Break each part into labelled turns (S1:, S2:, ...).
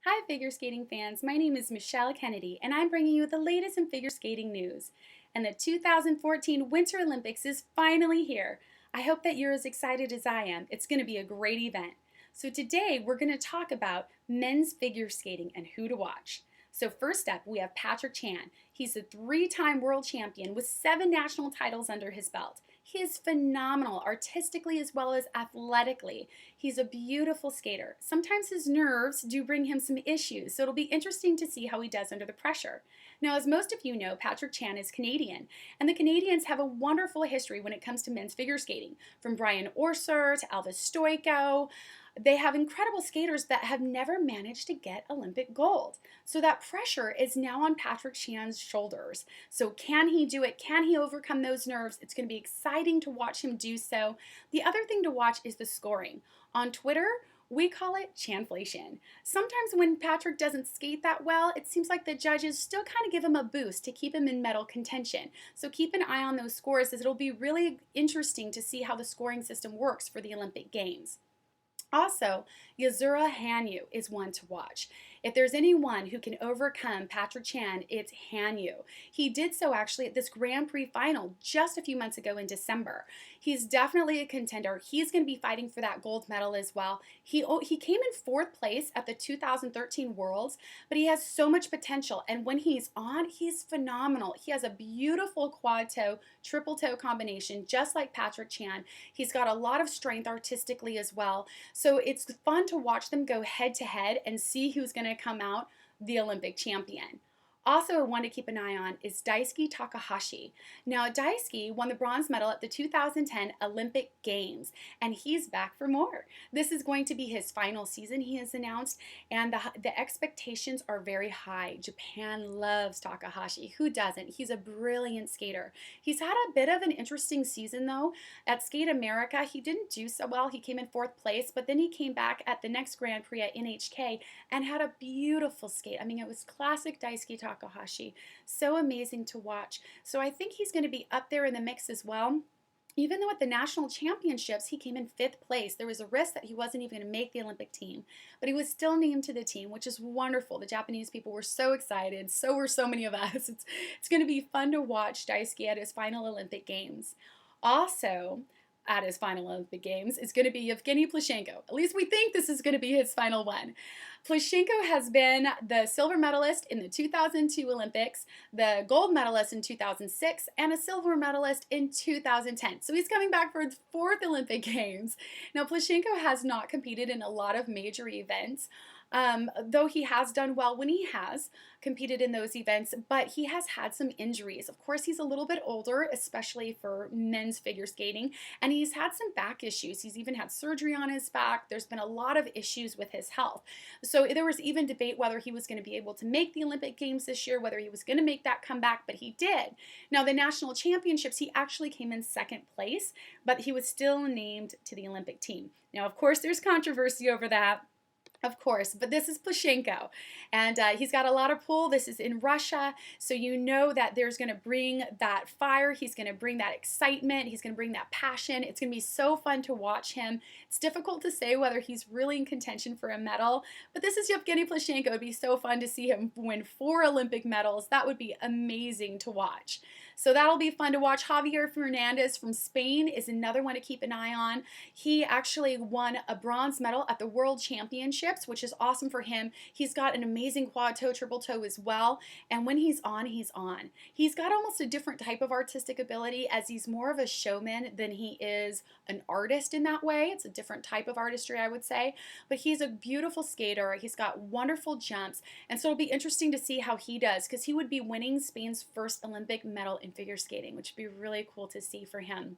S1: Hi, figure skating fans. My name is Michelle Kennedy, and I'm bringing you the latest in figure skating news. And the 2014 Winter Olympics is finally here. I hope that you're as excited as I am. It's going to be a great event. So, today we're going to talk about men's figure skating and who to watch. So, first up, we have Patrick Chan. He's a 3-time world champion with 7 national titles under his belt. He is phenomenal artistically as well as athletically. He's a beautiful skater. Sometimes his nerves do bring him some issues, so it'll be interesting to see how he does under the pressure. Now, as most of you know, Patrick Chan is Canadian, and the Canadians have a wonderful history when it comes to men's figure skating, from Brian Orser to Elvis Stoico. They have incredible skaters that have never managed to get Olympic gold. So that pressure is now on Patrick Chan's shoulders. So can he do it? Can he overcome those nerves? It's going to be exciting to watch him do so. The other thing to watch is the scoring. On Twitter, we call it Chanflation. Sometimes when Patrick doesn't skate that well, it seems like the judges still kind of give him a boost to keep him in medal contention. So keep an eye on those scores, as it'll be really interesting to see how the scoring system works for the Olympic Games. Also, Yuzuru Hanyu is one to watch. If there's anyone who can overcome Patrick Chan, it's Hanyu. He did so actually at this Grand Prix final just a few months ago in December. He's definitely a contender. He's going to be fighting for that gold medal as well. He came in 4th place at the 2013 Worlds, but he has so much potential, and when he's on, he's phenomenal. He has a beautiful quad toe, triple toe combination, just like Patrick Chan. He's got a lot of strength artistically as well. So it's fun to watch them go head to head and see who's going to come out the Olympic champion. Also, one to keep an eye on is Daisuke Takahashi. Now, Daisuke won the bronze medal at the 2010 Olympic Games, and he's back for more. This is going to be his final season, he has announced, and the expectations are very high. Japan loves Takahashi. Who doesn't? He's a brilliant skater. He's had a bit of an interesting season, though. At Skate America, he didn't do so well. He came in 4th place, but then he came back at the next Grand Prix at NHK and had a beautiful skate. I mean, it was classic Daisuke Takahashi. So amazing to watch. So I think he's going to be up there in the mix as well. Even though at the national championships he came in 5th place, there was a risk that he wasn't even going to make the Olympic team, but he was still named to the team, which is wonderful. The Japanese people were so excited. So were so many of us. It's going to be fun to watch Daisuke at his final Olympic Games. Also, at his final Olympic Games is going to be Yevgeny Plushenko. At least we think this is going to be his final one. Plushenko has been the silver medalist in the 2002 Olympics, the gold medalist in 2006, and a silver medalist in 2010. So he's coming back for his 4th Olympic Games. Now, Plushenko has not competed in a lot of major events, though he has done well when he has competed in those events, but he has had some injuries. Of course, he's a little bit older, especially for men's figure skating, and he's had some back issues. He's even had surgery on his back. There's been a lot of issues with his health. So there was even debate whether he was going to be able to make the Olympic Games this year, whether he was going to make that comeback, but he did. Now, the national championships, he actually came in 2nd place, but he was still named to the Olympic team. Now, of course, there's controversy over that. Of course, but this is Plushenko, and he's got a lot of pull. This is in Russia, so you know that there's going to bring that fire. He's going to bring that excitement. He's going to bring that passion. It's going to be so fun to watch him. It's difficult to say whether he's really in contention for a medal, but this is Yevgeny Plushenko. It would be so fun to see him win 4 Olympic medals. That would be amazing to watch. So that'll be fun to watch. Javier Fernandez from Spain is another one to keep an eye on. He actually won a bronze medal at the World Championships, which is awesome for him. He's got an amazing quad toe, triple toe as well, and when he's on, he's on. He's got almost a different type of artistic ability, as he's more of a showman than he is an artist in that way. It's a different type of artistry, I would say, but he's a beautiful skater. He's got wonderful jumps, and so it'll be interesting to see how he does, because he would be winning Spain's 1st Olympic medal in figure skating, which would be really cool to see for him.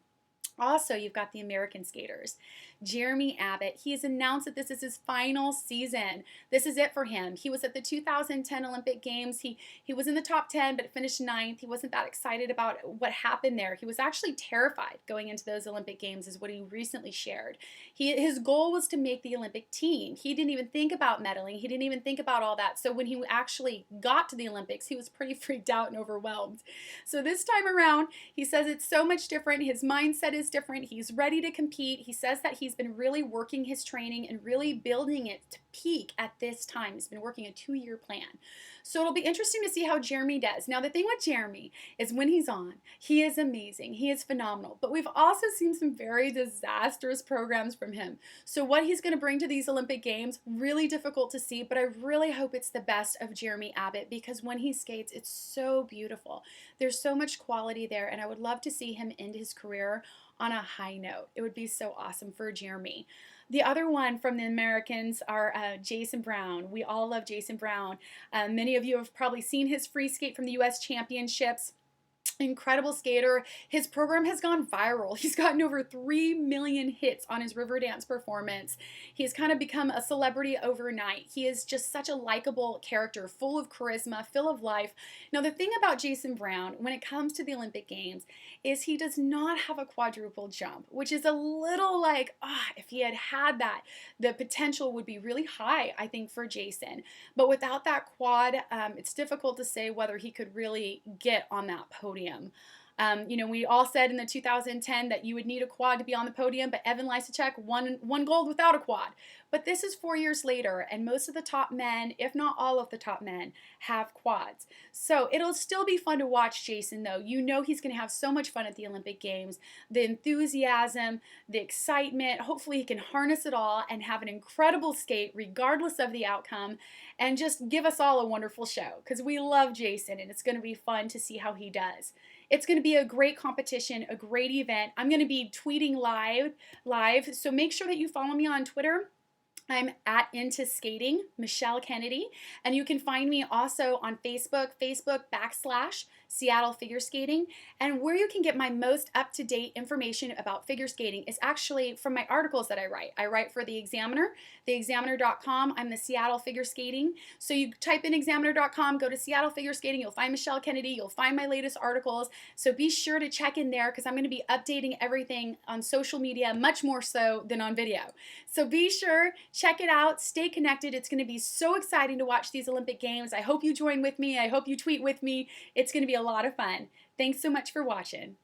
S1: Also, you've got the American skaters. Jeremy Abbott, he has announced that this is his final season. This is it for him. He was at the 2010 Olympic Games. He was in the top 10, but finished 9th. He wasn't that excited about what happened there. He was actually terrified going into those Olympic Games, is what he recently shared. His goal was to make the Olympic team. He didn't even think about medaling. He didn't even think about all that. So when he actually got to the Olympics, he was pretty freaked out and overwhelmed. So this time around, he says it's so much different. His mindset is is different. He's ready to compete. He says that he's been really working his training and really building it to peak at this time. He's been working a 2-year plan. So it'll be interesting to see how Jeremy does. Now, the thing with Jeremy is when he's on, he is amazing. He is phenomenal. But we've also seen some very disastrous programs from him. So what he's going to bring to these Olympic Games, really difficult to see, but I really hope it's the best of Jeremy Abbott, because when he skates, it's so beautiful. There's so much quality there, and I would love to see him end his career on a high note. It would be so awesome for Jeremy. The other one from the Americans are Jason Brown. We all love Jason Brown. Many of you have probably seen his free skate from the U.S. Championships. Incredible skater. His program has gone viral. He's gotten over 3 million hits on his river dance performance. He's kind of become a celebrity overnight. He is just such a likable character, full of charisma, full of life. Now, the thing about Jason Brown when it comes to the Olympic Games is he does not have a quadruple jump, which is a little like, if he had that, the potential would be really high, I think, for Jason. But without that quad, it's difficult to say whether he could really get on that podium. We all said in the 2010 that you would need a quad to be on the podium, but Evan Lysacek won gold without a quad. But this is 4 years later, and most of the top men, if not all of the top men, have quads. So it'll still be fun to watch Jason, though. You know he's going to have so much fun at the Olympic Games. The enthusiasm, the excitement, hopefully he can harness it all and have an incredible skate regardless of the outcome, and just give us all a wonderful show, because we love Jason, and it's going to be fun to see how he does. It's going to be a great competition, a great event. I'm going to be tweeting live, so make sure that you follow me on Twitter. I'm at Into Skating, Michelle Kennedy, and you can find me also on Facebook /Seattle Figure Skating. And where you can get my most up-to-date information about figure skating is actually from my articles that I write. I write for The Examiner, theexaminer.com. I'm the Seattle Figure Skating. So you type in examiner.com, go to Seattle Figure Skating, you'll find Michelle Kennedy, you'll find my latest articles. So be sure to check in there, because I'm going to be updating everything on social media, much more so than on video. So be sure, check it out, stay connected. It's going to be so exciting to watch these Olympic Games. I hope you join with me. I hope you tweet with me. It's going to be a lot of fun. Thanks so much for watching.